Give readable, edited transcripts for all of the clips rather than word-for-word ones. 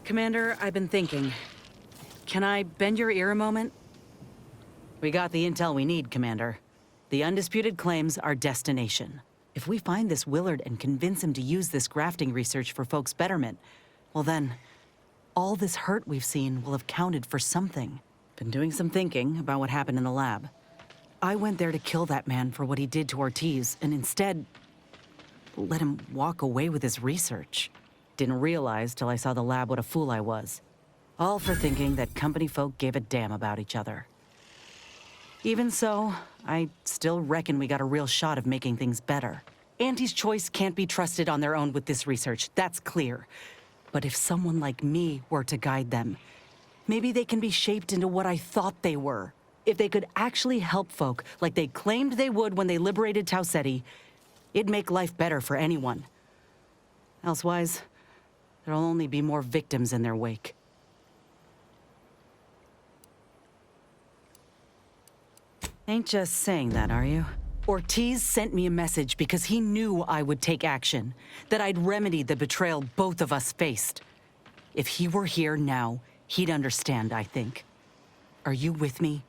Commander, I've been thinking. Can I bend your ear a moment? We got the intel we need, Commander. The undisputed claims our destination. If we find this Willard and convince him to use this grafting research for folks' betterment, well then, all this hurt we've seen will have counted for something. Been doing some thinking about what happened in the lab. I went there to kill that man for what he did to Ortiz, and instead, let him walk away with his research. Didn't realize till I saw the lab what a fool I was. All for thinking that company folk gave a damn about each other. Even so, I still reckon we got a real shot of making things better. Auntie's Choice can't be trusted on their own with this research, that's clear. But if someone like me were to guide them, maybe they can be shaped into what I thought they were. If they could actually help folk like they claimed they would when they liberated Tau Ceti, it'd make life better for anyone. Elsewise, there'll only be more victims in their wake. Ain't just saying that, are you? Ortiz sent me a message because he knew I would take action, that I'd remedy the betrayal both of us faced. If he were here now, he'd understand, I think. Are you with me?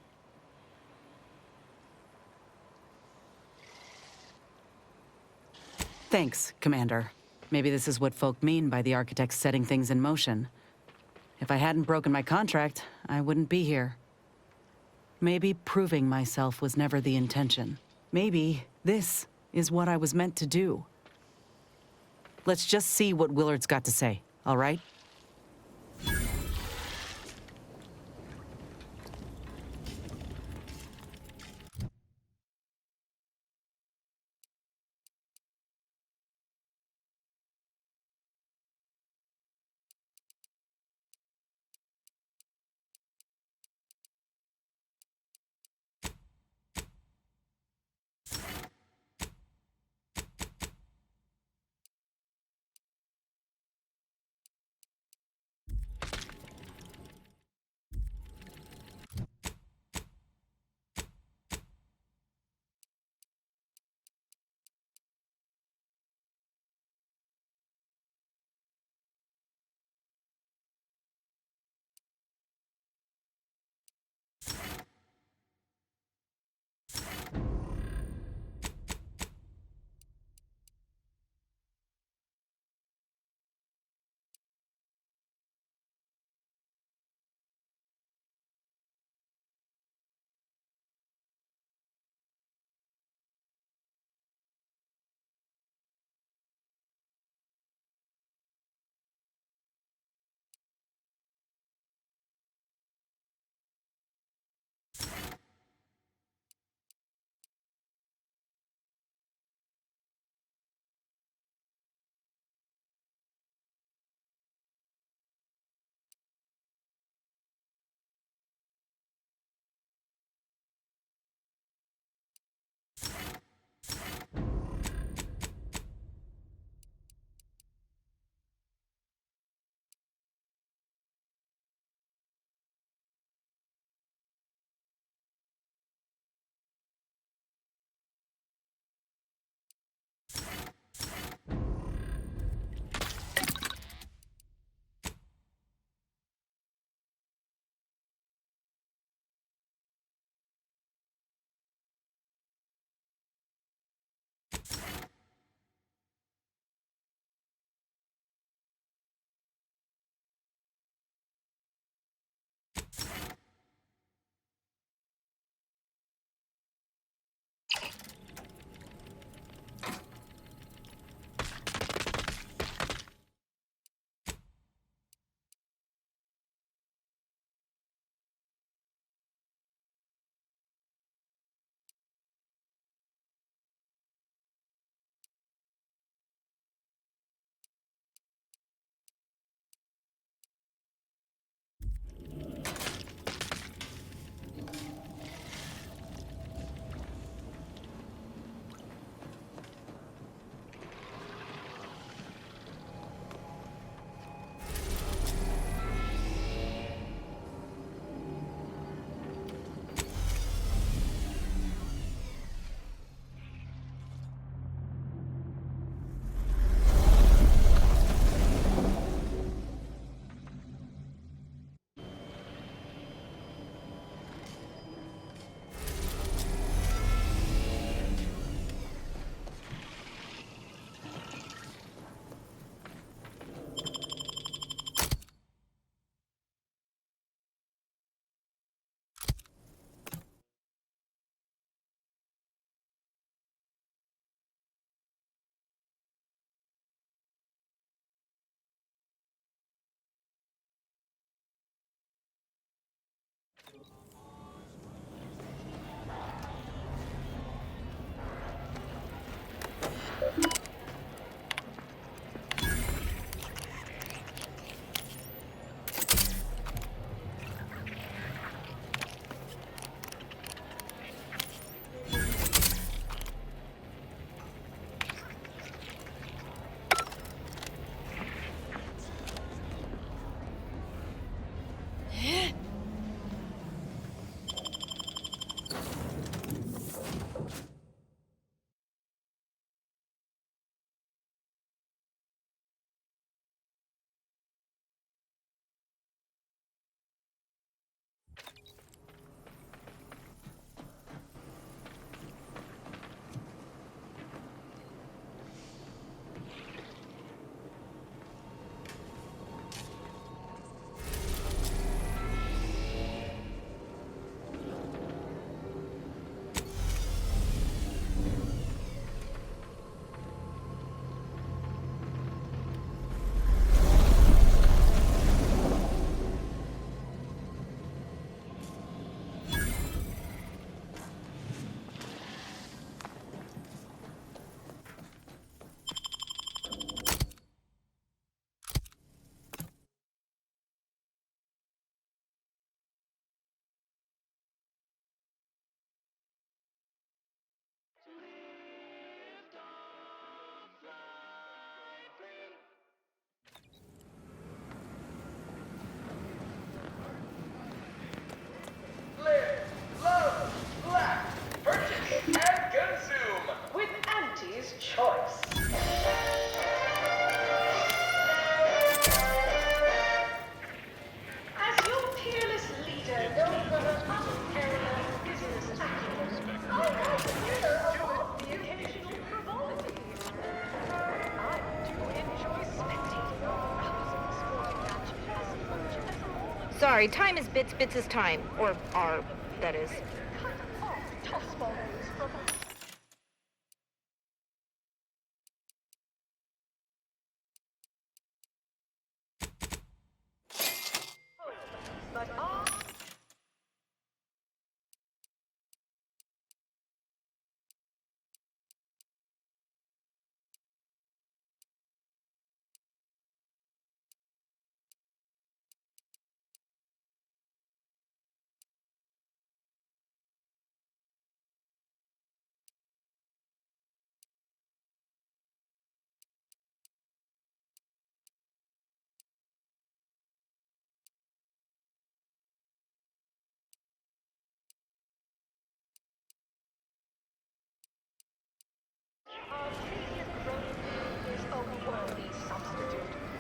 Thanks, Commander. Maybe this is what folk mean by the architects setting things in motion. If I hadn't broken my contract, I wouldn't be here. Maybe proving myself was never the intention. Maybe this is what I was meant to do. Let's just see what Willard's got to say, all right? Sorry, time is bits, bits is time. Or are, that is.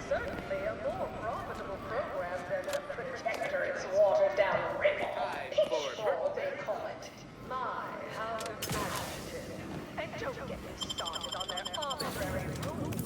Certainly a more profitable program than the Protectorate's watered-down rip-off. Pitchfork, they call it. My, how imaginative. And don't get me started on their arbitrary rules.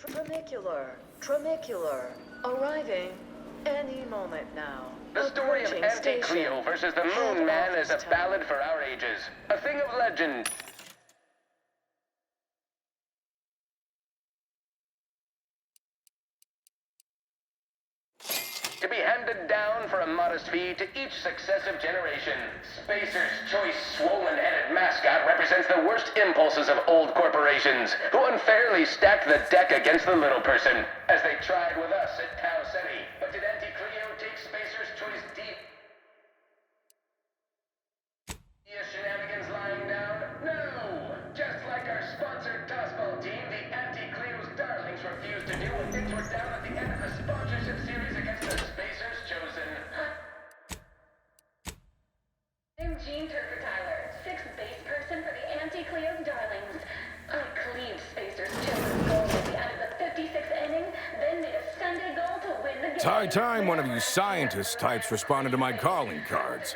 Tramicular. Arriving any moment now. The story of Approaching Auntie Cleo station. versus the Head Moon Man is a office ballad time. for our ages. A thing of legend. To be handed down for a modest fee to each successive generation. Spacer's choice swollen-headed mascot represents the worst impulses of old corporations, who unfairly stacked the deck against the little person, as they tried with us at Tau City. But did Auntie Cleo take Spacer's choice deep? Shenanigans lying down? No! Just like our sponsored Tossball team, the Auntie Cleo's Darlings refused to do what things were down at the end of the sponsorship series against the Spacers Chosen. I'm Jean Turker Tyler, sixth base person for the Anti-Cleo's Darlings. I cleaved Spacer's Chosen goal at the end of the 56th inning, then made a Sunday goal to win the game. It's high time one of you scientist types responded to my calling cards.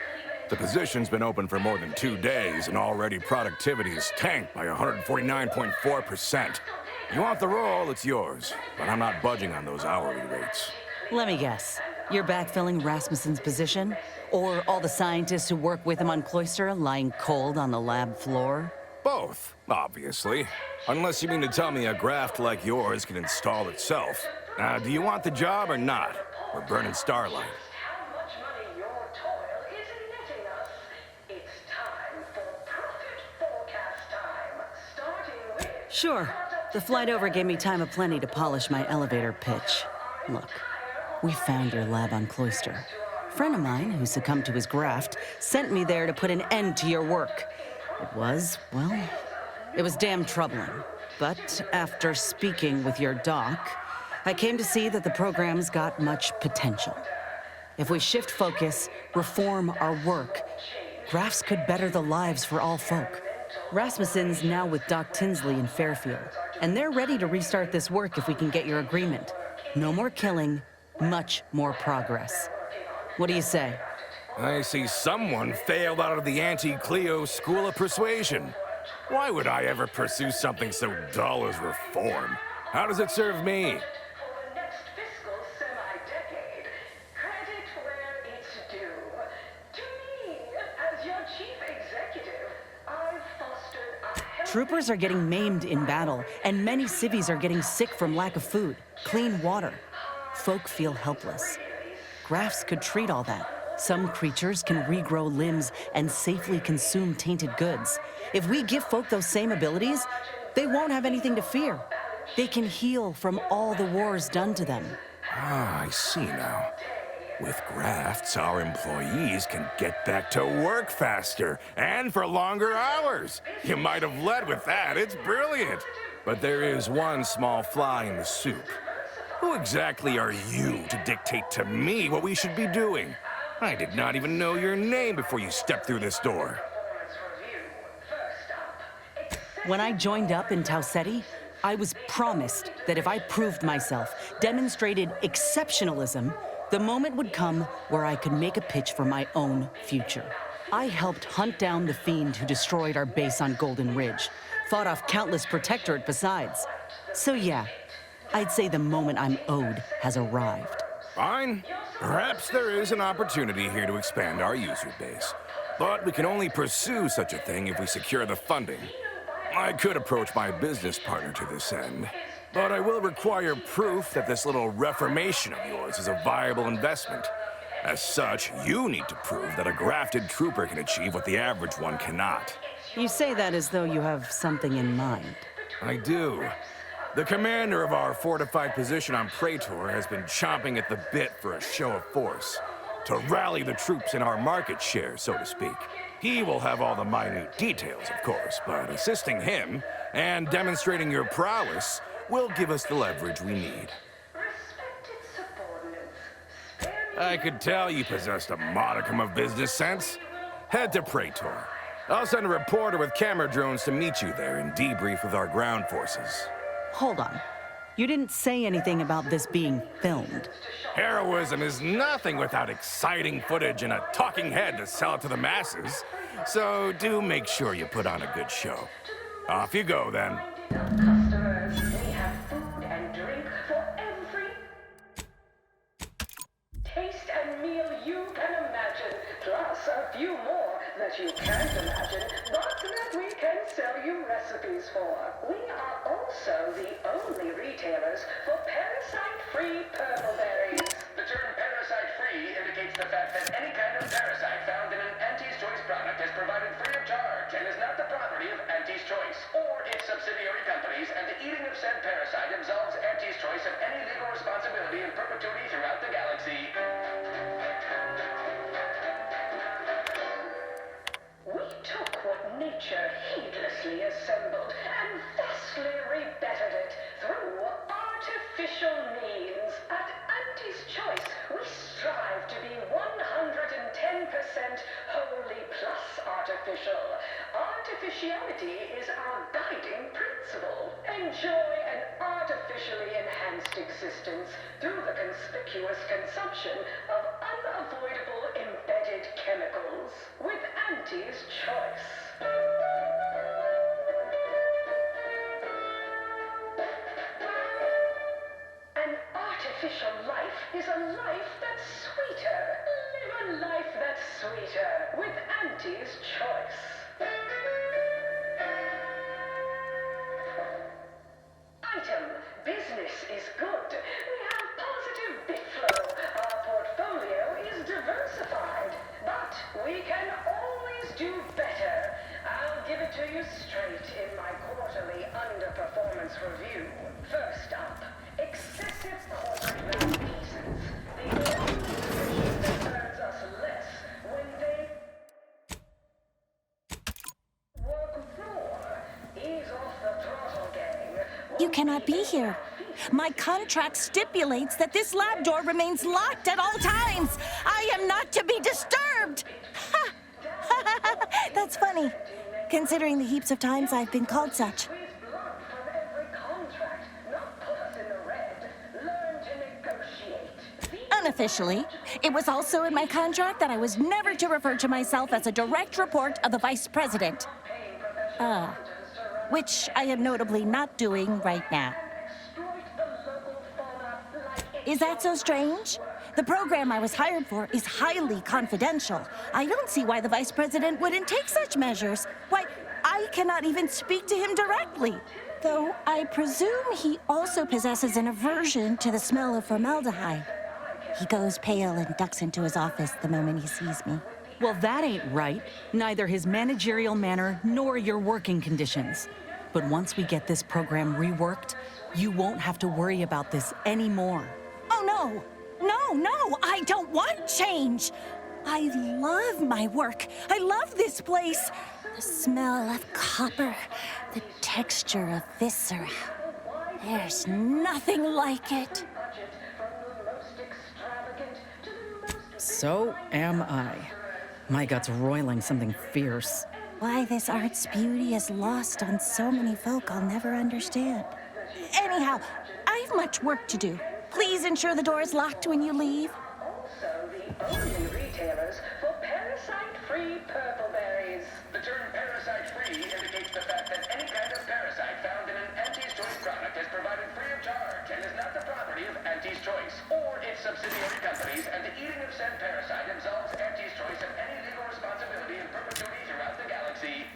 The position's been open for more than 2 days, and already productivity's tanked by 149.4%. You want the role, it's yours, but I'm not budging on those hourly rates. Let me guess. You're backfilling Rasmussen's position? Or all the scientists who work with him on Cloister lying cold on the lab floor? Both, obviously. Unless you mean to tell me a graft like yours can install itself. Now, do you want the job or not? We're burning starlight. How much money your toil is netting us. It's time for profit forecast time. Starting with... Sure. The flight over gave me time aplenty to polish my elevator pitch. Look, we found your lab on Cloister. A friend of mine who succumbed to his graft sent me there to put an end to your work. It was damn troubling. But after speaking with your doc, I came to see that the program's got much potential. If we shift focus, reform our work, grafts could better the lives for all folk. Rasmussen's now with Doc Tinsley in Fairfield, and they're ready to restart this work if we can get your agreement. No more killing, much more progress. What do you say? I see someone failed out of the Anti-Cleo School of Persuasion. Why would I ever pursue something so dull as reform? How does it serve me? For the next fiscal semi-decade, credit where it's due. To me, as your chief executive, I've fostered a healthy... Troopers are getting maimed in battle, and many civvies are getting sick from lack of food, clean water. Folk feel helpless. Grafts could treat all that. Some creatures can regrow limbs and safely consume tainted goods. If we give folk those same abilities, they won't have anything to fear. They can heal from all the wars done to them. Ah, I see now. With grafts, our employees can get back to work faster and for longer hours. You might have led with that. It's brilliant. But there is one small fly in the soup. Who exactly are you to dictate to me what we should be doing? I did not even know your name before you stepped through this door. When I joined up in Tau Ceti, I was promised that if I proved myself, demonstrated exceptionalism, the moment would come where I could make a pitch for my own future. I helped hunt down the fiend who destroyed our base on Golden Ridge, fought off countless Protectorate besides. So yeah, I'd say the moment I'm owed has arrived. Fine. Perhaps there is an opportunity here to expand our user base. But we can only pursue such a thing if we secure the funding. I could approach my business partner to this end, but I will require proof that this little reformation of yours is a viable investment. As such, you need to prove that a grafted trooper can achieve what the average one cannot. You say that as though you have something in mind. I do. The commander of our fortified position on Praetor has been chomping at the bit for a show of force. To rally the troops in our market share, so to speak. He will have all the minute details, of course, but assisting him and demonstrating your prowess will give us the leverage we need. Respected subordinates, I could tell you possessed a modicum of business sense. Head to Praetor. I'll send a reporter with camera drones to meet you there and debrief with our ground forces. Hold on. You didn't say anything about this being filmed. Heroism is nothing without exciting footage and a talking head to sell it to the masses. So do make sure you put on a good show. Off you go, then. customers, we have food and taste and meal you can imagine, plus a few more that you can't imagine, but that we can sell you recipes for. We are also the only retailers for parasite-free purple berries. The term parasite-free indicates the fact that any kind of parasite found in an Auntie's Choice product is provided free of charge and is not the property of Auntie's Choice or its subsidiary companies, and the eating of said parasite absolves Auntie's Choice of any legal responsibility in perpetuity throughout the galaxy. We took what nature heedlessly assembled and vastly rebettered it through artificial means. At Auntie's Choice, we strive to be 110% wholly plus artificial. Artificiality is our guiding principle. Enjoy an artificially enhanced existence through the conspicuous consumption of unavoidable embedded chemicals with Auntie's Choice. An artificial life is a life that's sweeter. Live a life that's sweeter with Auntie's Choice. Item: business is good. We have positive bit flow. Our portfolio is diversified. But we can always do better. I'll give it to you straight in my quarterly underperformance review. First up, excessive corporate malfeasance. The only division that earns us less when they work more. Ease off the throttle, gang. You cannot be here. My contract stipulates that this lab door remains locked at all times. I am not to be disturbed. Ha! That's funny, considering the heaps of times I've been called such. Squeeze blood from every contract, not put us in the red. Learn to negotiate. Unofficially, it was also in my contract that I was never to refer to myself as a direct report of the vice president. Which I am notably not doing right now. Is that so strange? The program I was hired for is highly confidential. I don't see why the vice president wouldn't take such measures. Why, I cannot even speak to him directly. Though I presume he also possesses an aversion to the smell of formaldehyde. He goes pale and ducks into his office the moment he sees me. Well, that ain't right. Neither his managerial manner nor your working conditions. But once we get this program reworked, you won't have to worry about this anymore. Oh, no. No, I don't want change. I love my work. I love this place. The smell of copper, the texture of viscera. There's nothing like it. So am I. My gut's roiling something fierce. Why this art's beauty is lost on so many folk I'll never understand. Anyhow, I have much work to do. Please ensure the door is locked when you leave. Also the only retailers for parasite-free purple berries. The term parasite-free indicates the fact that any kind of parasite found in an Auntie's Choice product is provided free of charge and is not the property of Auntie's Choice or its subsidiary companies, and the eating of said parasite absolves Auntie's Choice of any legal responsibility in perpetuity throughout the galaxy.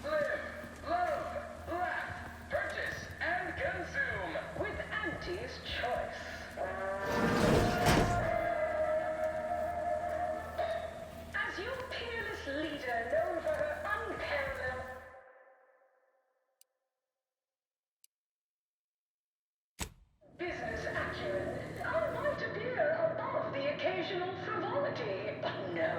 Live, love, laugh, purchase, and consume With Auntie's Choice. As your peerless leader, known for her unparalleled business acumen, I might appear above the occasional frivolity, but no,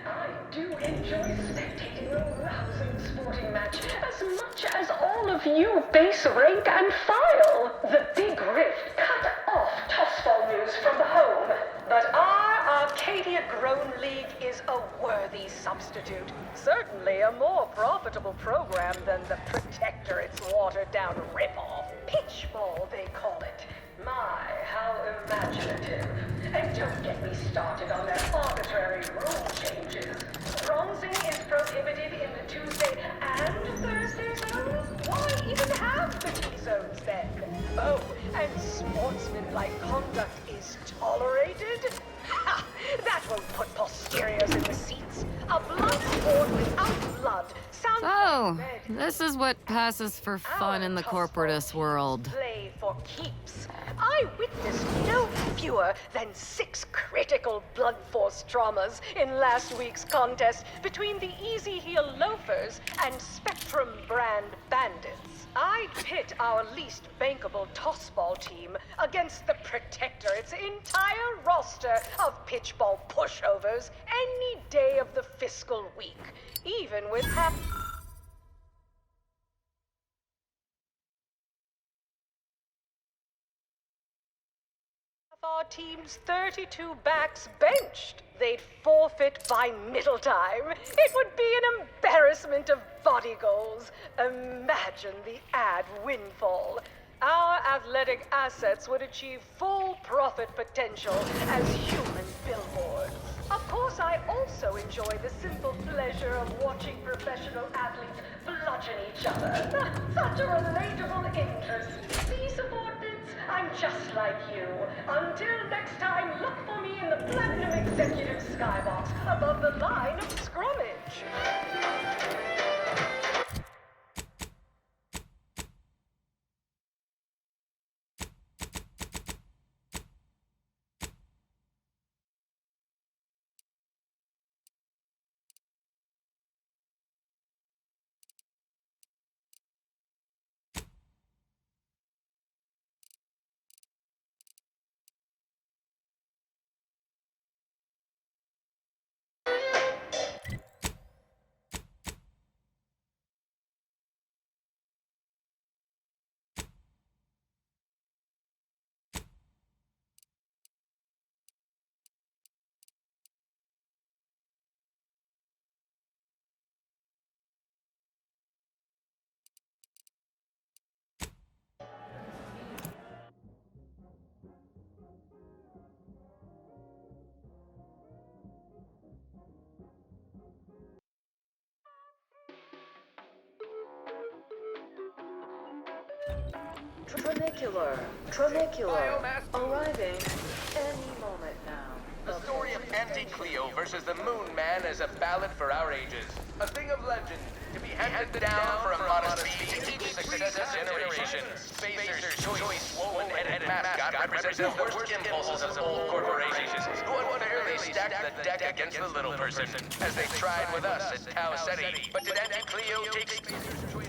I do enjoy spectating a rousing sporting match as much as all of you base rank and file. The Big Rift cut off tossball news from the home, but our Arcadia Grown League is a worthy substitute. Certainly a more profitable program than the Protectorate's watered-down ripoff. Pitchball, they call it. My, how imaginative. And don't get me started on their arbitrary rule changes. Bronzing is prohibited in the Tuesday and Thursday zones? Why even have the T-zones then? Oh, and sportsmanlike conduct is tolerated? Ha! That won't put posteriors in the seats. A blood sport without blood sounds Oh, like this is what passes for fun in the corporatist world. play for keeps. I witnessed no fewer than 6 critical blood force traumas in last week's contest between the Easy Heel Loafers and Spectrum brand bandits. I'd pit our least bankable tossball team against the Protectorate's entire roster of pitchball pushovers any day of the fiscal week, even with half our team's 32 backs benched. They'd forfeit by middle time. It would be an embarrassment of body goals. Imagine the ad windfall. Our athletic assets would achieve full profit potential as human billboards. Of course, I also enjoy the simple pleasure of watching professional athletes bludgeon each other. Such a relatable interest. See, subordinates, I'm just like you. Until next time, look for me in the Platinum Executive Skybox above the line of scrummage. Tronicular. Arriving any moment now. The story of Auntie Cleo versus the Moon Man is a ballad for our ages. A thing of legend, to be handed down for a modest fee to each successive generation. Spacer's choice, swollen-headed mascot represents the worst impulses of old corporations, who unfairly stack the deck against the little person, as they tried with us at Tau Ceti. But did Auntie Cleo take Spacer's choice?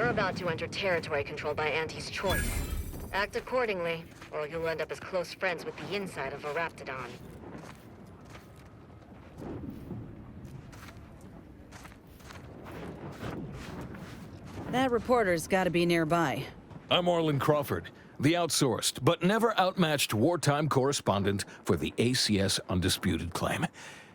You're about to enter territory controlled by Auntie's choice. Act accordingly, or you'll end up as close friends with the inside of a Raptidon. That reporter's gotta be nearby. I'm Orland Crawford, the outsourced but never outmatched wartime correspondent for the ACS Undisputed Claim.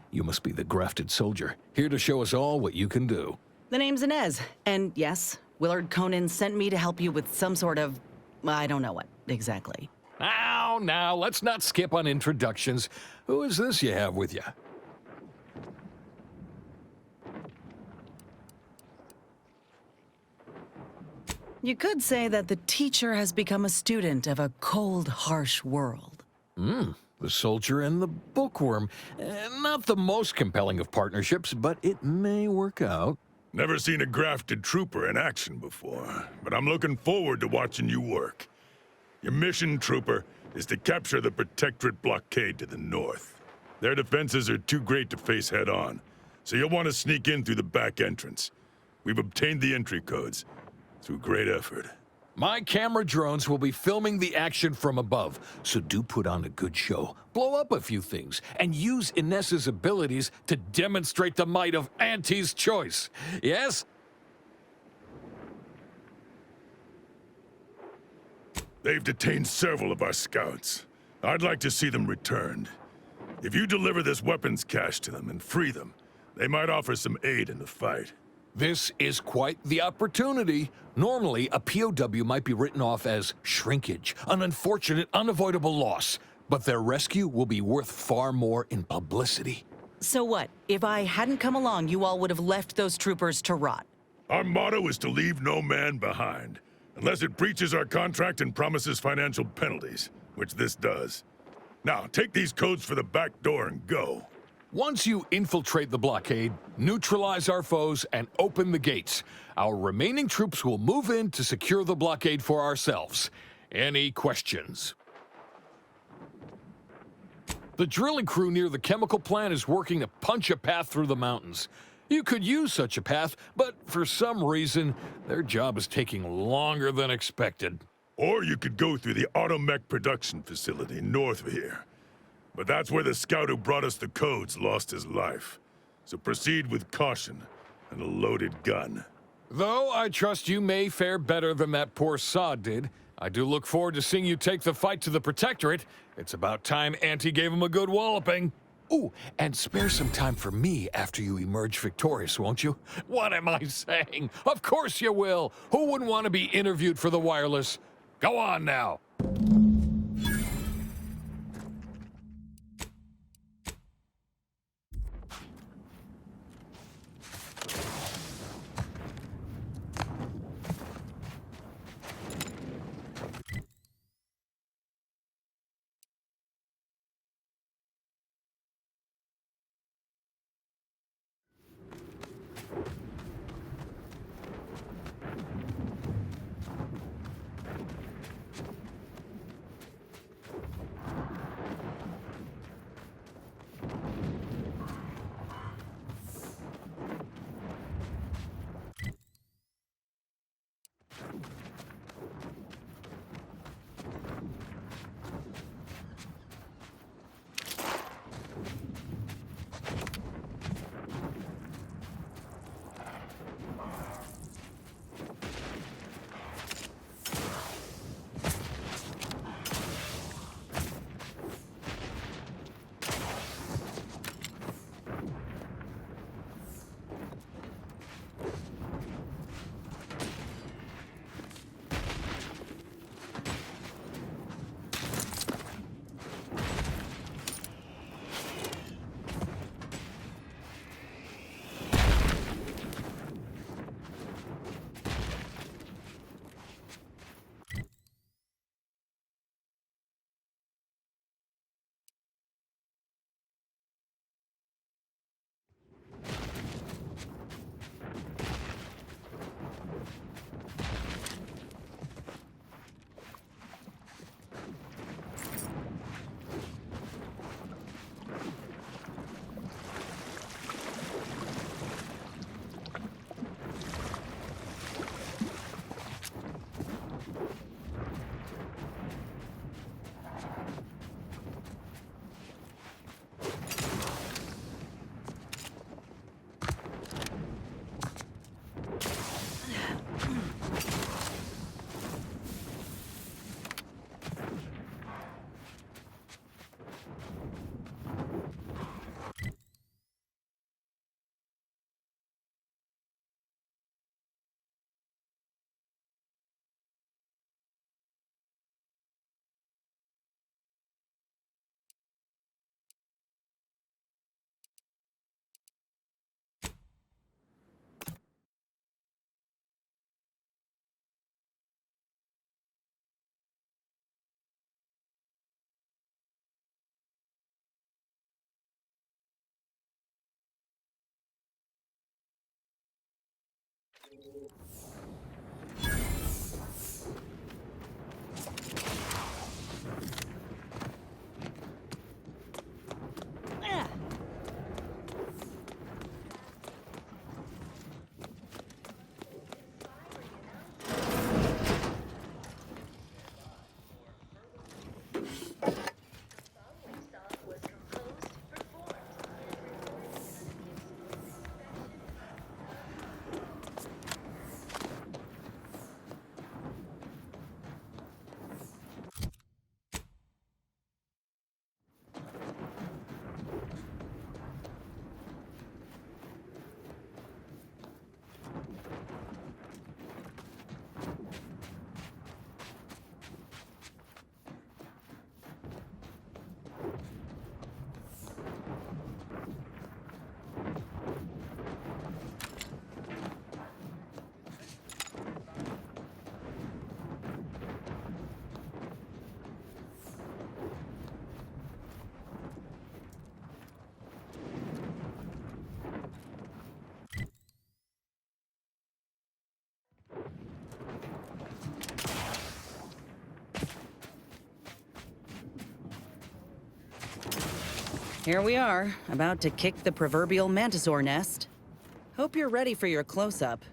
You must be the grafted soldier, here to show us all what you can do. The name's Inez, and yes, Willard Conan sent me to help you with some sort of... I don't know what, exactly. Now, let's not skip on introductions. Who is this you have with you? You could say that the teacher has become a student of a cold, harsh world. The soldier and the bookworm. Not the most compelling of partnerships, but it may work out. Never seen a grafted trooper in action before, but I'm looking forward to watching you work. Your mission, trooper, is to capture the Protectorate blockade to the north. Their defenses are too great to face head-on, so you'll want to sneak in through the back entrance. We've obtained the entry codes through great effort. My camera drones will be filming the action from above, so do put on a good show, blow up a few things, and use Inez's abilities to demonstrate the might of Auntie's choice. Yes? They've detained several of our scouts. I'd like to see them returned. If you deliver this weapons cache to them and free them, they might offer some aid in the fight. This is quite the opportunity. Normally, a POW might be written off as shrinkage, an unfortunate, unavoidable loss. But their rescue will be worth far more in publicity. So what? If I hadn't come along, you all would have left those troopers to rot. Our motto is to leave no man behind, unless it breaches our contract and promises financial penalties, which this does. Now, take these codes for the back door and go. Once you infiltrate the blockade, neutralize our foes, and open the gates, our remaining troops will move in to secure the blockade for ourselves. Any questions? The drilling crew near the chemical plant is working to punch a path through the mountains. You could use such a path, but for some reason, their job is taking longer than expected. Or you could go through the Automech production facility north of here. But that's where the scout who brought us the codes lost his life. So proceed with caution and a loaded gun. Though I trust you may fare better than that poor sod did, I do look forward to seeing you take the fight to the Protectorate. It's about time Auntie gave him a good walloping. Ooh, and spare some time for me after you emerge victorious, won't you? What am I saying? Of course you will. Who wouldn't want to be interviewed for the wireless? Go on now. Here we are, about to kick the proverbial mantisaur nest. Hope you're ready for your close-up.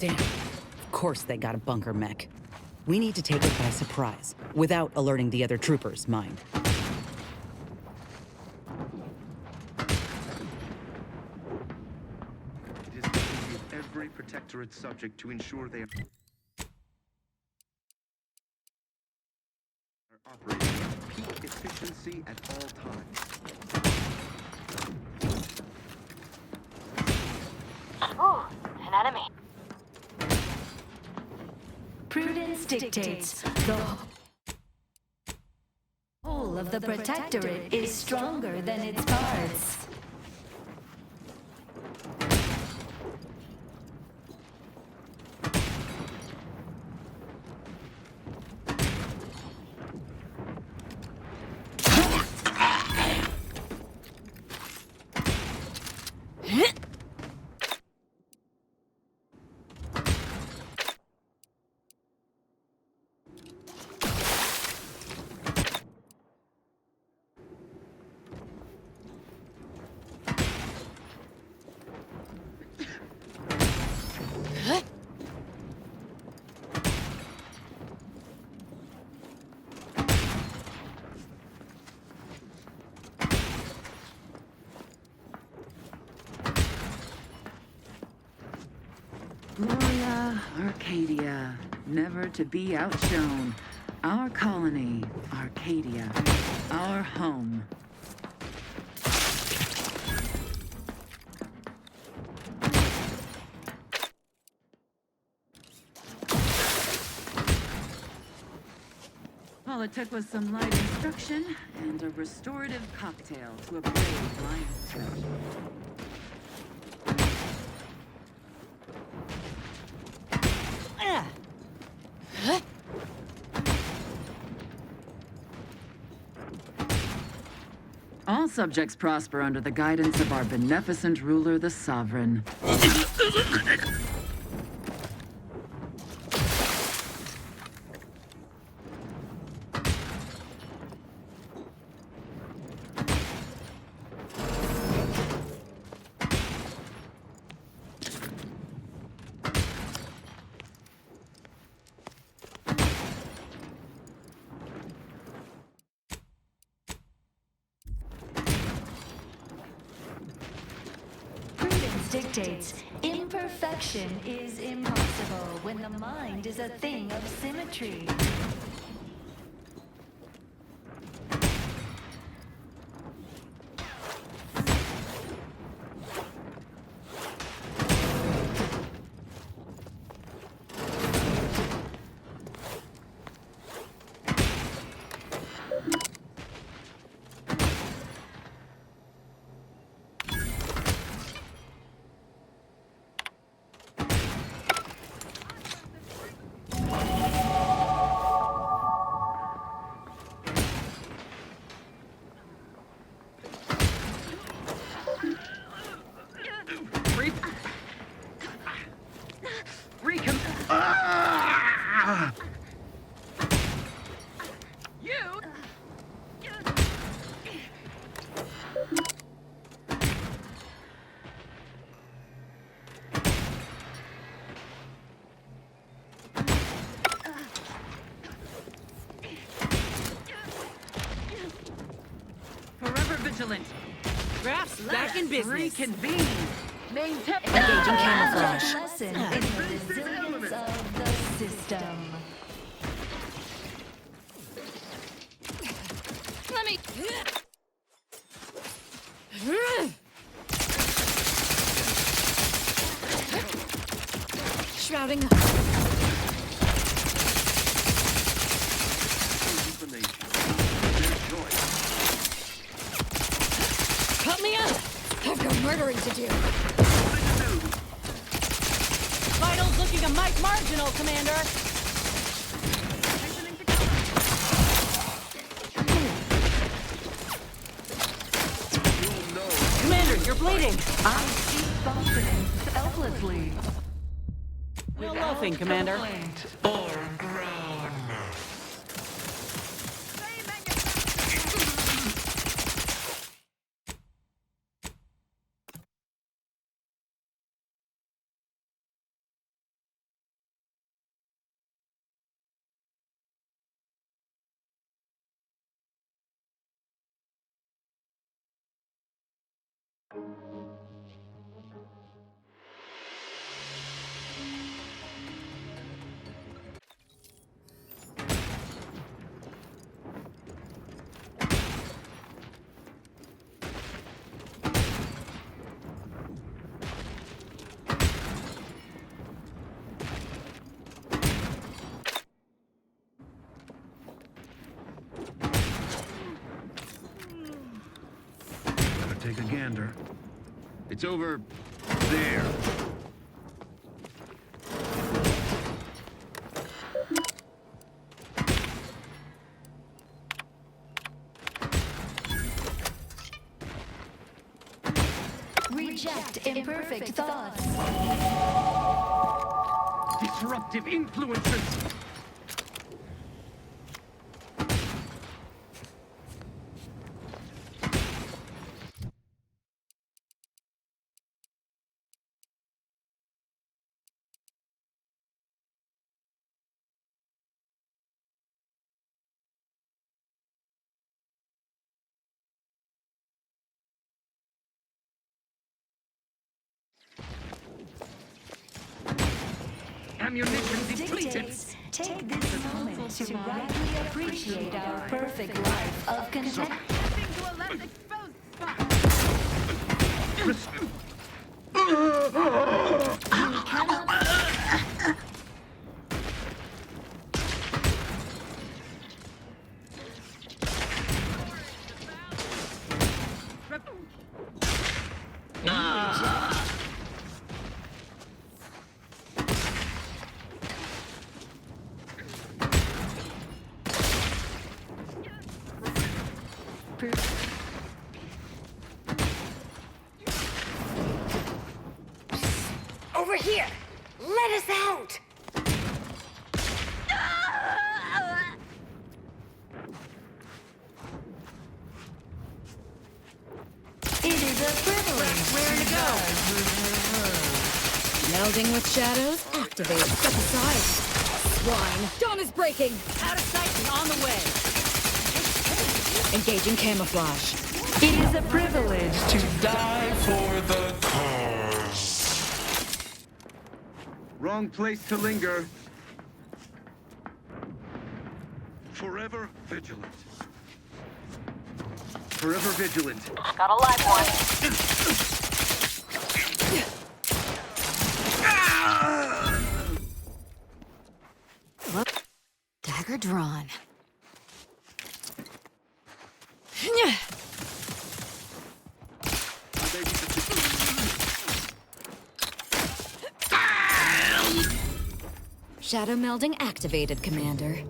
Damn. Of course they got a bunker mech. We need to take it by surprise, without alerting the other troopers, mind. It is the duty of every Protectorate subject to ensure they are operating at peak efficiency at all times. Ooh, an enemy. Prudence dictates the whole of the Protectorate is stronger than its parts. Gloria, Arcadia, never to be outshone. Our colony, Arcadia, our home. All it took was some light instruction and a restorative cocktail to a brave lion's throat. All subjects prosper under the guidance of our beneficent ruler, the Sovereign. Dictates imperfection is impossible when the mind is a thing of symmetry. vigilant. Graph's back in business. Reconvene. Maintain. Engaging camouflage. Lesson in the resilience of the system. Let me. Shrouding. Cut me up. I've got murdering to do. Vitals looking a mite marginal, Commander. Commander, you're bleeding. I seek sustenance selflessly. No loafing, Commander. Or groan. Take a gander. It's over there. Reject imperfect thoughts. Disruptive influences. Ammunition depleted. Dictates, take this moment to rightly appreciate our perfect life of content. You cannot. Over here! Let us out! It is a privilege. Where to go? Melding with shadows. Activate. Step aside. Swine. Dawn is breaking. Out of sight and on the way. Engaging camouflage. It is a privilege to die for the cause. Wrong place to linger. Forever vigilant. Forever vigilant. Got a live one. Dagger drawn. Shadow melding activated, Commander.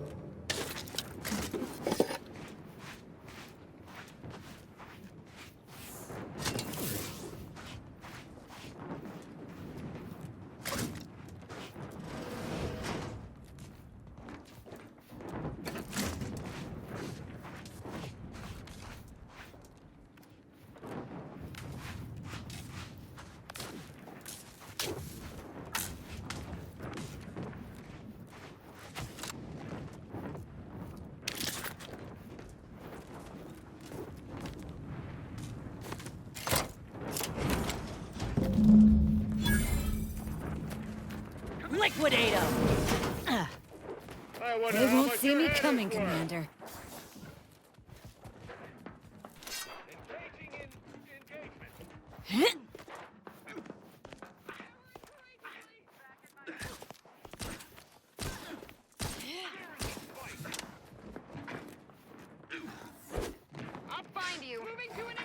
Liquidato! They won't see me coming, Commander. I'll find you. Moving to an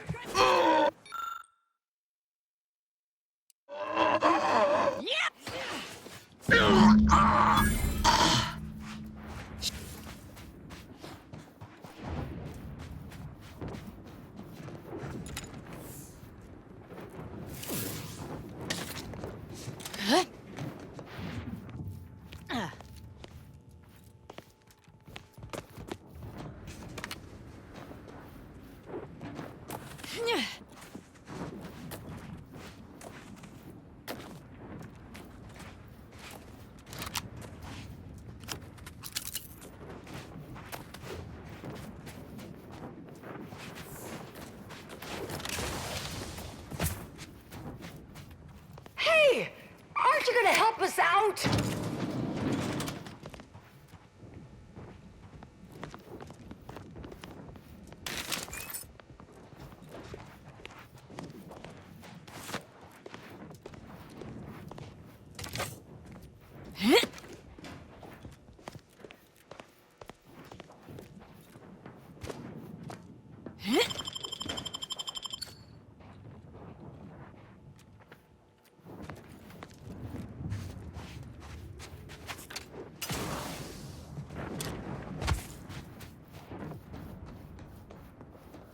Hey! Aren't you gonna help us out?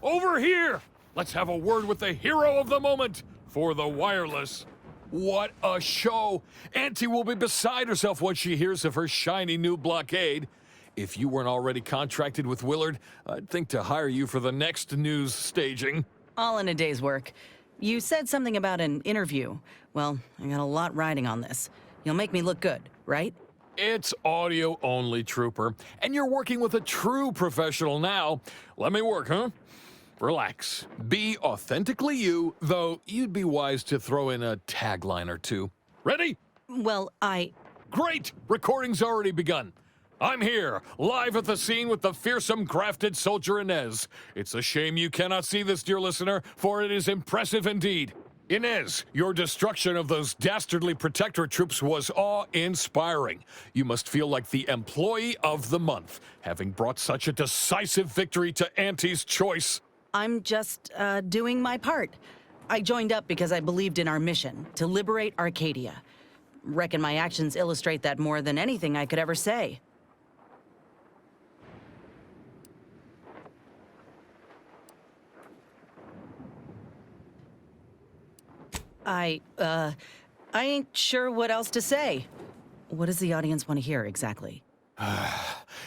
Over here! Let's have a word with the hero of the moment for the wireless. What a show! Auntie will be beside herself when she hears of her shiny new blockade. If you weren't already contracted with Willard, I'd think to hire you for the next news staging. All in a day's work. You said something about an interview. Well, I got a lot riding on this. You'll make me look good, right? It's audio only, Trooper. And you're working with a true professional now. Let me work, huh? Relax. Be authentically you, though you'd be wise to throw in a tagline or two. Ready? Well, Great! Recording's already begun. I'm here, live at the scene with the fearsome grafted soldier Inez. It's a shame you cannot see this, dear listener, for it is impressive indeed. Inez, your destruction of those dastardly Protectorate troops was awe-inspiring. You must feel like the employee of the month, having brought such a decisive victory to Auntie's choice. I'm just, doing my part. I joined up because I believed in our mission, to liberate Arcadia. Reckon my actions illustrate that more than anything I could ever say. I ain't sure what else to say. What does the audience want to hear exactly?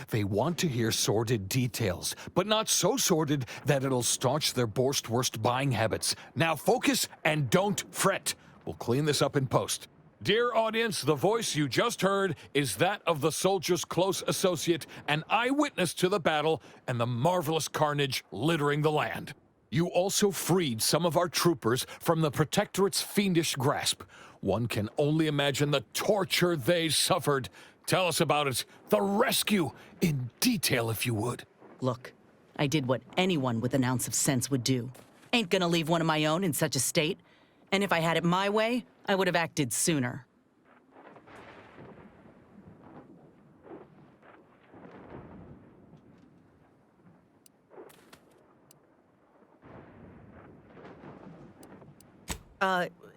They want to hear sordid details, but not so sordid that it'll staunch their worst buying habits. Now focus and don't fret. We'll clean this up in post. Dear audience, the voice you just heard is that of the soldier's close associate, an eyewitness to the battle and the marvelous carnage littering the land. You also freed some of our troopers from the Protectorate's fiendish grasp. One can only imagine the torture they suffered. Tell us about it. The rescue, in detail, if you would. Look, I did what anyone with an ounce of sense would do. Ain't gonna leave one of my own in such a state. And if I had it my way, I would have acted sooner.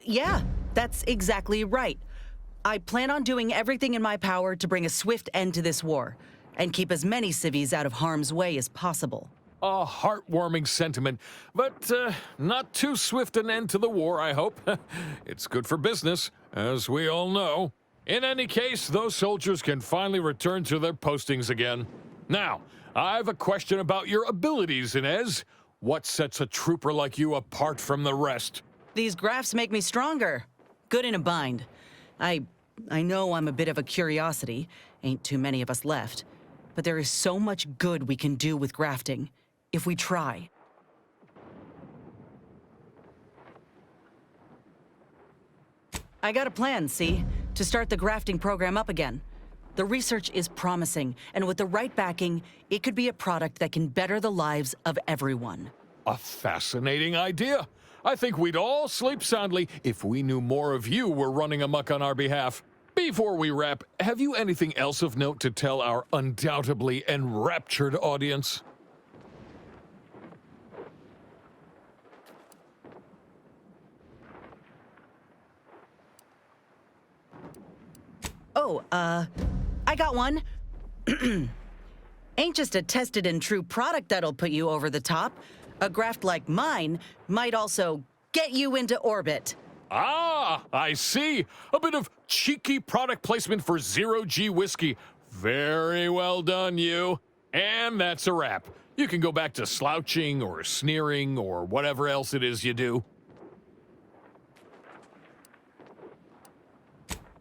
Yeah, that's exactly right. I plan on doing everything in my power to bring a swift end to this war, and keep as many civvies out of harm's way as possible. A heartwarming sentiment, but not too swift an end to the war, I hope. It's good for business, as we all know. In any case, those soldiers can finally return to their postings again. Now, I have a question about your abilities, Inez. What sets a trooper like you apart from the rest? These graphs make me stronger. Good in a bind. I know I'm a bit of a curiosity. Ain't too many of us left. But there is so much good we can do with grafting, if we try. I got a plan, see? to start the grafting program up again. The research is promising, and with the right backing, it could be a product that can better the lives of everyone. A fascinating idea. I think we'd all sleep soundly if we knew more of you were running amok on our behalf. Before we wrap, have you anything else of note to tell our undoubtedly enraptured audience? Oh, I got one. Ain't just a tested and true product that'll put you over the top. A graft like mine might also get you into orbit. Ah, I see. A bit of cheeky product placement for Zero-G whiskey. Very well done, you. And that's a wrap. You can go back to slouching or sneering or whatever else it is you do.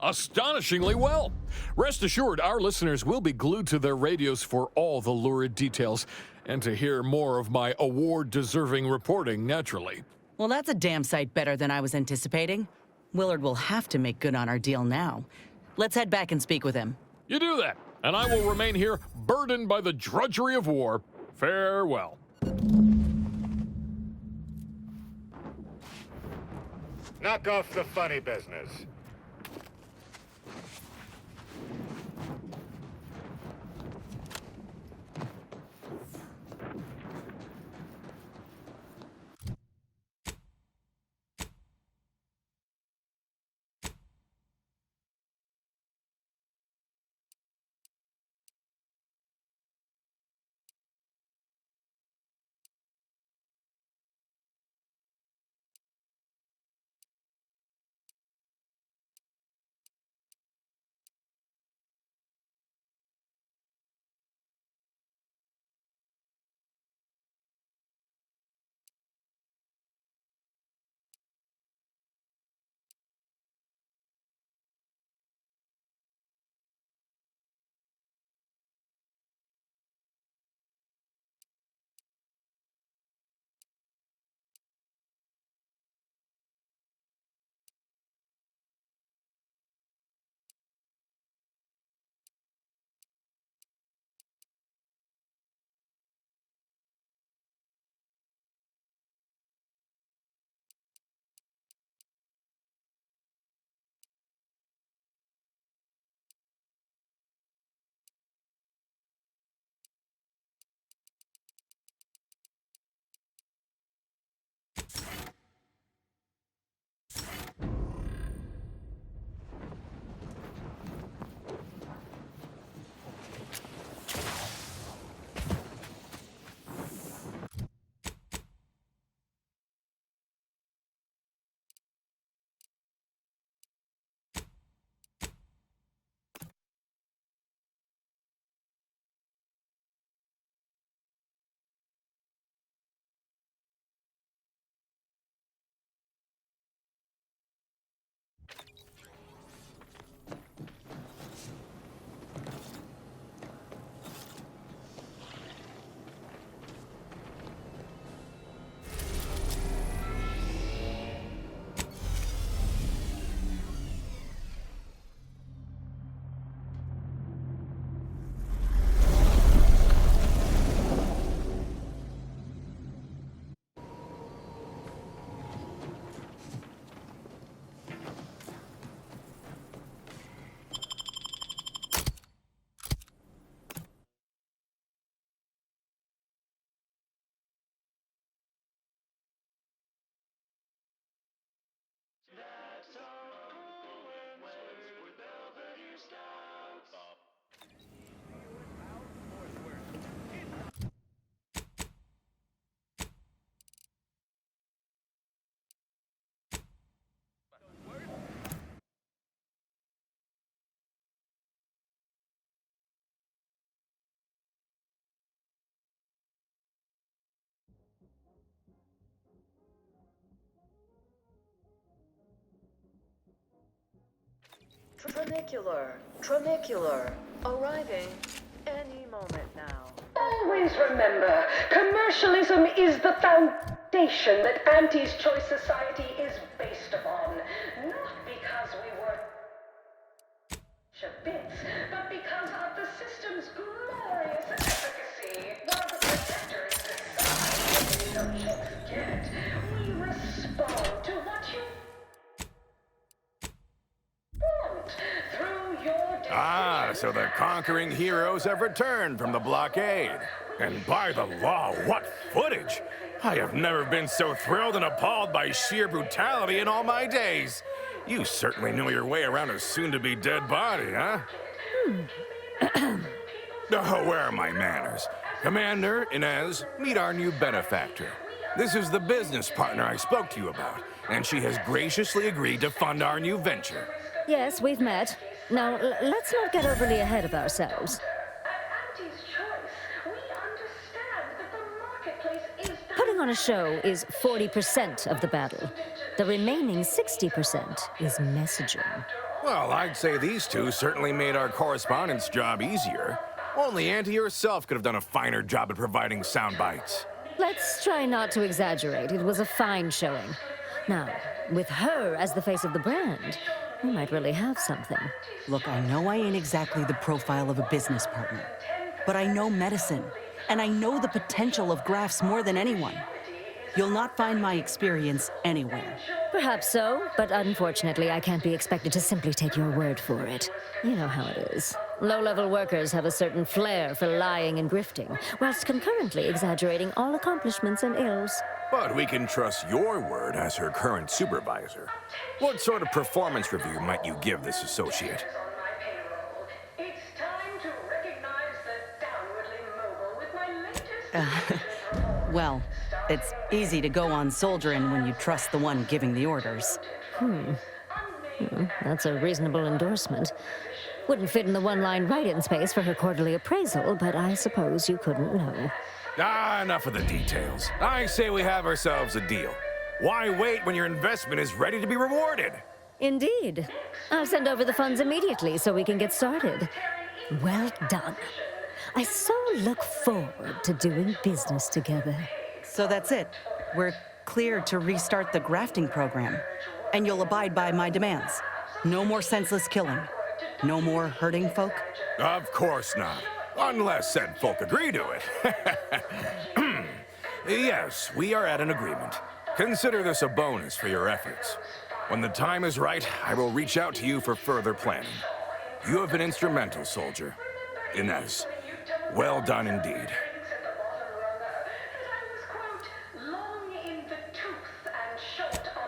Astonishingly well. Rest assured, our listeners will be glued to their radios for all the lurid details, and to hear more of my award-deserving reporting, naturally. Well, that's a damn sight better than I was anticipating. Willard will have to make good on our deal now. Let's head back and speak with him. You do that, and I will remain here, burdened by the drudgery of war. Farewell. Knock off the funny business. Tronicular, arriving any moment now. Always remember, commercialism is the foundation that Auntie's Choice Society is based upon. Not because we were So the conquering heroes have returned from the blockade. And by the law, what footage! I have never been so thrilled and appalled by sheer brutality in all my days. You certainly know your way around a soon-to-be dead body, huh? Oh, where are my manners? Commander, Inez, meet our new benefactor. This is the business partner I spoke to you about, and she has graciously agreed to fund our new venture. Yes, we've met. Now, let's not get overly ahead of ourselves. Putting on a show is 40% of the battle. The remaining 60% is messaging. Well, I'd say these two certainly made our correspondence job easier. Only Auntie herself could have done a finer job at providing sound bites. Let's try not to exaggerate. It was a fine showing. Now, with her as the face of the brand, we might really have something. Look, I know I ain't exactly the profile of a business partner, but I know medicine, and I know the potential of grafts more than anyone. You'll not find my experience anywhere. Perhaps so, but unfortunately I can't be expected to simply take your word for it. You know how it is. Low-level workers have a certain flair for lying and grifting, whilst concurrently exaggerating all accomplishments and ills. But we can trust your word as her current supervisor. What sort of performance review might you give this associate? It's time to recognize the downwardly mobile with my latest... Well, it's easy to go on soldiering when you trust the one giving the orders. That's a reasonable endorsement. Wouldn't fit in the one-line write-in space for her quarterly appraisal, but I suppose you couldn't know. Enough of the details. I say we have ourselves a deal. Why wait when your investment is ready to be rewarded? Indeed. I'll send over the funds immediately so we can get started. Well done. I so look forward to doing business together. So that's it. We're clear to restart the grafting program. And you'll abide by my demands. No more senseless killing. No more hurting folk? Of course not. Unless said folk agree to it. Yes, we are at an agreement. Consider this a bonus for your efforts. When the time is right, I will reach out to you for further planning. You have been instrumental, soldier. Inez, well done indeed.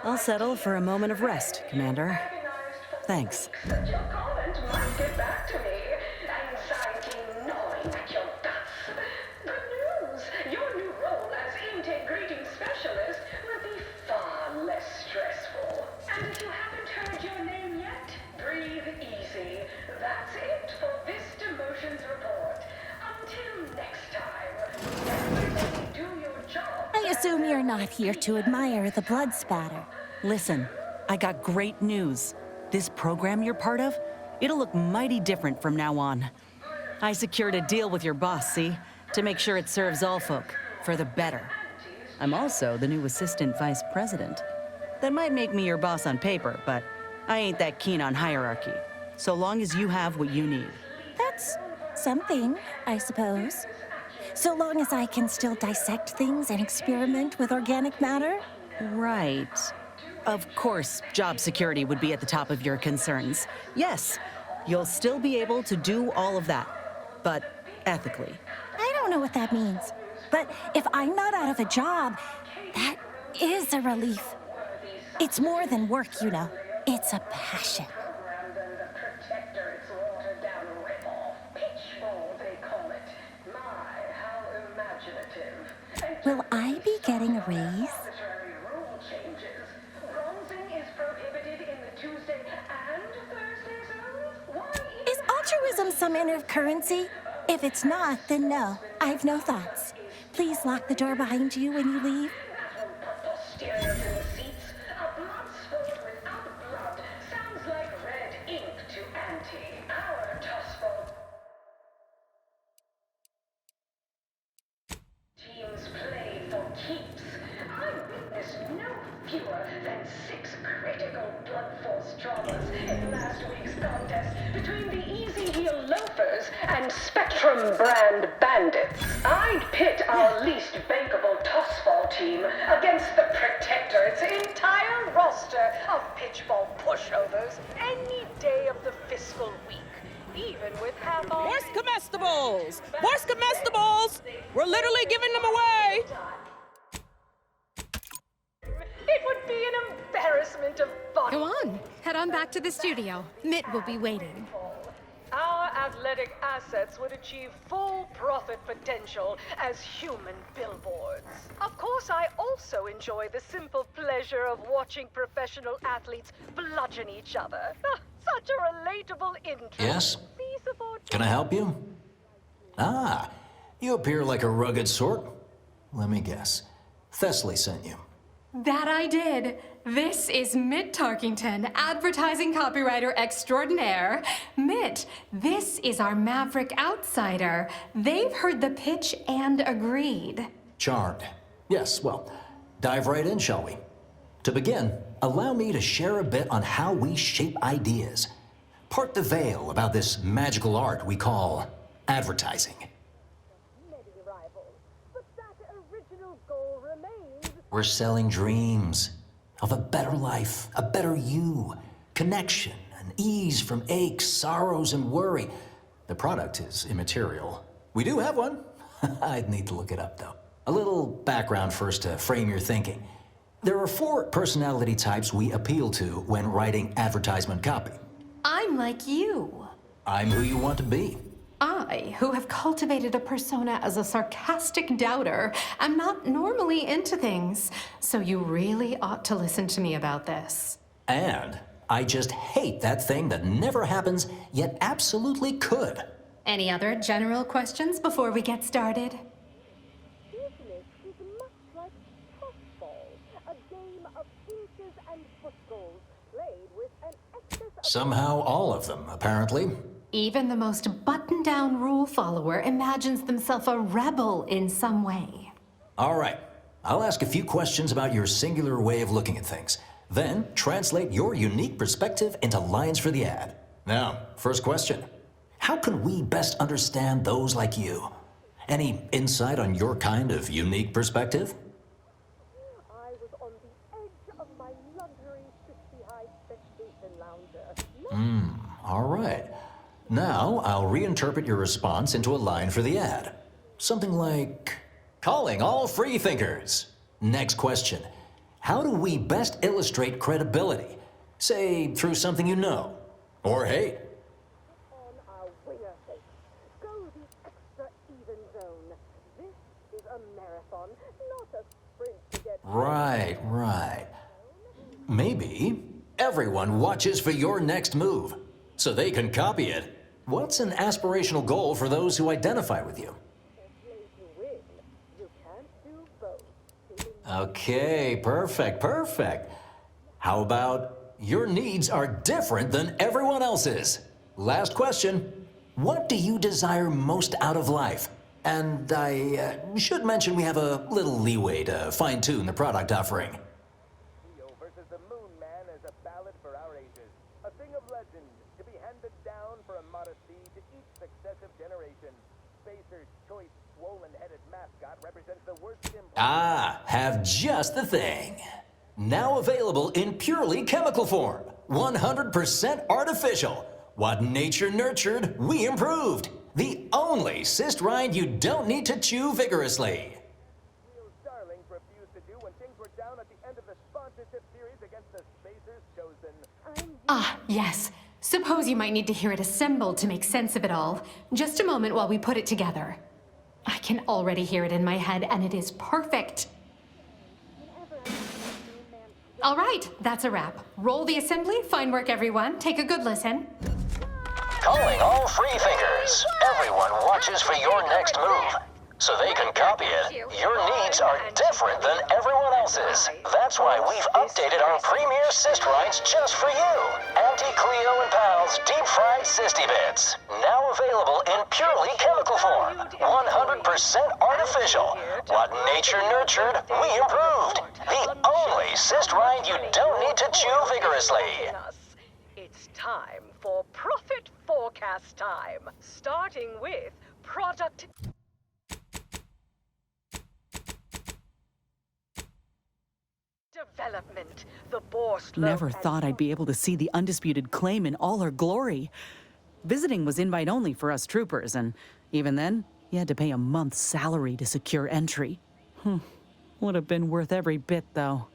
I'll settle for a moment of rest, Commander. Thanks. Your comment might get back to me. Anxiety gnawing at your guts. Good news! Your new role as integrating specialist will be far less stressful. And if you haven't heard your name yet, breathe easy. That's it for this demotions report. Until next time, everybody do your job. I assume you're not here to admire the blood spatter. Listen, I got great news. This program you're part of, it'll look mighty different from now on. I secured a deal with your boss, see? To make sure it serves all folk, for the better. I'm also the new assistant vice president. That might make me your boss on paper, but I ain't that keen on hierarchy. So long as you have what you need. That's something, I suppose. So long as I can still dissect things and experiment with organic matter? Right. Of course, job security would be at the top of your concerns. Yes, you'll still be able to do all of that, but ethically. I don't know what that means. But if I'm not out of a job, that is a relief. It's more than work, you know. It's a passion. Will I be getting a raise? Is altruism some inner currency? If it's not, then no. I've no thoughts. Please lock the door behind you when you leave. Teams play for keeps. I witnessed no fewer than 6 critical blood force traumas in last week's contest between the Easy Heel Loafers and Spectrum brand bandits. I'd pit our least bankable tossball team against the Protectorate's entire roster of pitchball pushovers any day of the fiscal week. even with half-off... Where's comestibles? Where's comestibles? We're literally giving them away. It would be an embarrassment of body. Go on. Head on back to the studio. Mitt will be waiting. Our athletic assets would achieve full profit potential as human billboards. Of course, I also enjoy the simple pleasure of watching professional athletes bludgeon each other. Such a relatable interest. Yes? Can I help you? Ah, you appear like a rugged sort. Let me guess. Thessaly sent you. That I did. This is Mitt Tarkington, advertising copywriter extraordinaire. Mitt, this is our Maverick outsider. They've heard the pitch and agreed. Charmed. Yes, well, dive right in, shall we? To begin, allow me to share a bit on how we shape ideas. Part the veil about this magical art we call advertising. We're selling dreams of a better life, a better you, connection, and ease from aches, sorrows, and worry. The product is immaterial. We do have one. I'd need to look it up, though. A little background first to frame your thinking. There are 4 personality types we appeal to when writing advertisement copy. I'm like you. I'm who you want to be. I, who have cultivated a persona as a sarcastic doubter, am not normally into things, so you really ought to listen to me about this. And I just hate that thing that never happens, yet absolutely could. Any other general questions before we get started? Business is much like softball, a game of inches and footballs played with an excess of... Somehow all of them, apparently. Even the most buttoned-down rule follower imagines themselves a rebel in some way. All right. I'll ask a few questions about your singular way of looking at things. Then translate your unique perspective into lines for the ad. Now, first question. How can we best understand those like you? Any insight on your kind of unique perspective? I was on the edge of my luxury 60-high spectation lounger. All right. Now, I'll reinterpret your response into a line for the ad. Something like, calling all free thinkers. Next question. How do we best illustrate credibility? Say, through something you know, or hate. On our winger face. Go the extra even zone. This is a marathon, not a sprint to get... Right. Maybe everyone watches for your next move, so they can copy it. What's an aspirational goal for those who identify with you? Okay, perfect. How about your needs are different than everyone else's? Last question. What do you desire most out of life? And I should mention we have a little leeway to fine-tune the product offering. Versus the Moon Man is a ballad for our ages. A thing of legend to be handed down for a modest fee to each successive generation. Spacer's choice swollen-headed mascot represents the worst impulse... Ah, have just the thing. Now available in purely chemical form. 100% artificial. What nature nurtured, we improved. The only cyst rind you don't need to chew vigorously. Wheels Darlings refused to do when things were down at the end of the sponsorship series against the Spacers chosen. Ah, yes. Suppose you might need to hear it assembled to make sense of it all. Just a moment while we put it together. I can already hear it in my head, and it is perfect. All right, that's a wrap. Roll the assembly. Fine work, everyone. Take a good listen. Calling all free thinkers. Everyone watches for your next move, so they can copy it. Your needs are different than everyone else's. That's why we've updated our premier cyst rinds just for you. Anti-Cleo and Pals deep-fried cysty bits. Now available in purely chemical form. 100% artificial. What nature nurtured, we improved. The only cyst rind you don't need to chew vigorously. It's time for profit forecast time, starting with product development. The Borslow Never thought I'd be able to see the undisputed claim in all her glory. Visiting was invite only for us troopers, and even then, you had to pay a month's salary to secure entry. Would have been worth every bit, though.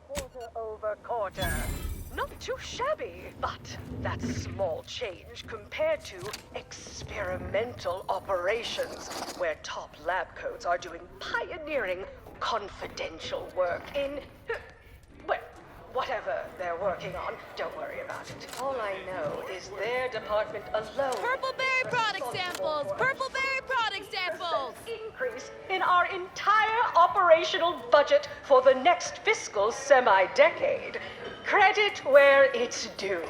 Quarter over quarter. Not too shabby, but that's small change compared to experimental operations, where top lab coats are doing pioneering, confidential work in, well, whatever they're working on. Don't worry about it. All I know is their department alone. Purple-berry product samples! Purple-berry product samples! Increase in our entire operational budget for the next fiscal semi-decade. Credit where it's due.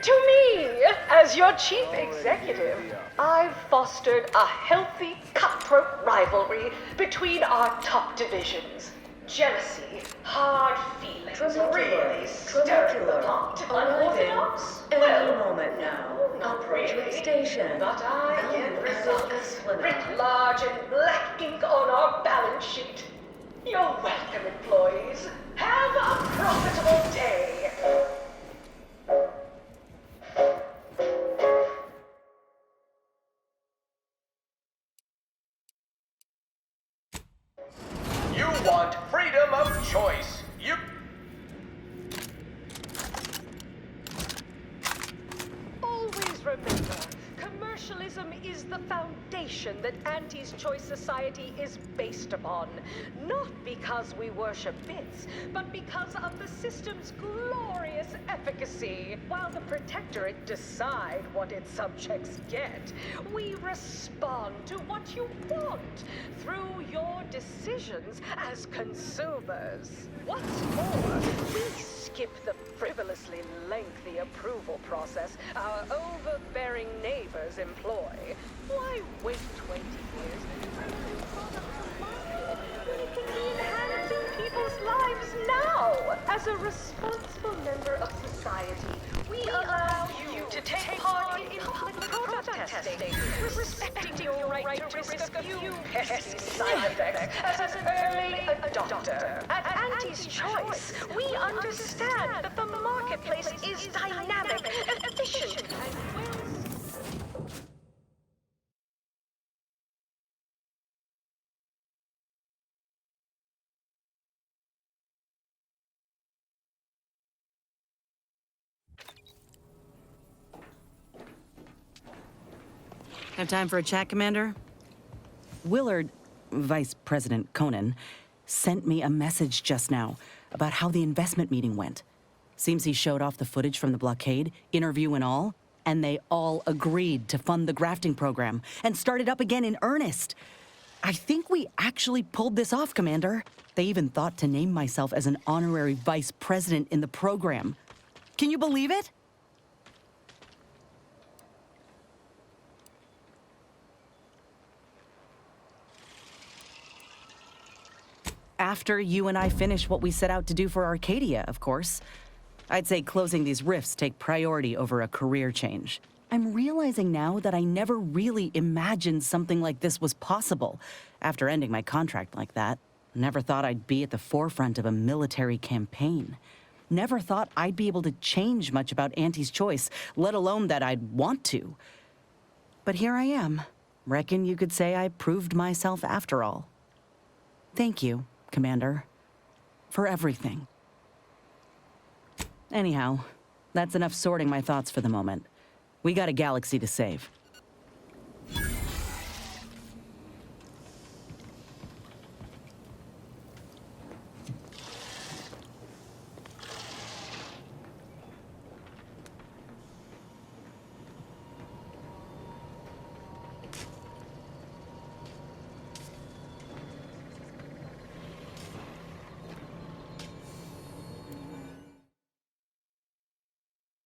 To me, as your chief executive, I've fostered a healthy cutthroat rivalry between our top divisions. Jealousy, hard feelings, really stirring the pot. Unorthodox? Well, moment now. Not really. Station. But I get results. Writ large and black ink on our balance sheet. You're welcome, employees. Have a profitable day. You want freedom of choice. You... Always remember, commercialism is the foundation that Auntie's Choice Society is based upon. Not because we worship bits, but because of the system's glorious efficacy. While the Protectorate decide what its subjects get, we respond to what you want through your decisions as consumers. What's more, we skip the frivolously lengthy approval process our overbearing neighbors employ. Why wait 20 years for a new product to market when it can be enhancing people's lives now? As a responsible member of society, we allow you to take part in public product testing, respecting your right to risk a few pesky side effects as an early adopter. At Auntie's Choice, we understand that the marketplace is dynamic, efficient, and well. Have time for a chat, Commander? Willard, Vice President Conan, sent me a message just now about how the investment meeting went. Seems he showed off the footage from the blockade, interview and all, and they all agreed to fund the grafting program and start it up again in earnest. I think we actually pulled this off, Commander. They even thought to name myself as an honorary vice president in the program. Can you believe it? After you and I finish what we set out to do for Arcadia, of course. I'd say closing these rifts take priority over a career change. I'm realizing now that I never really imagined something like this was possible after ending my contract like that. Never thought I'd be at the forefront of a military campaign. Never thought I'd be able to change much about Auntie's Choice, let alone that I'd want to. But here I am. Reckon you could say I proved myself after all. Thank you, Commander, for everything. Anyhow, that's enough sorting my thoughts for the moment. We got a galaxy to save.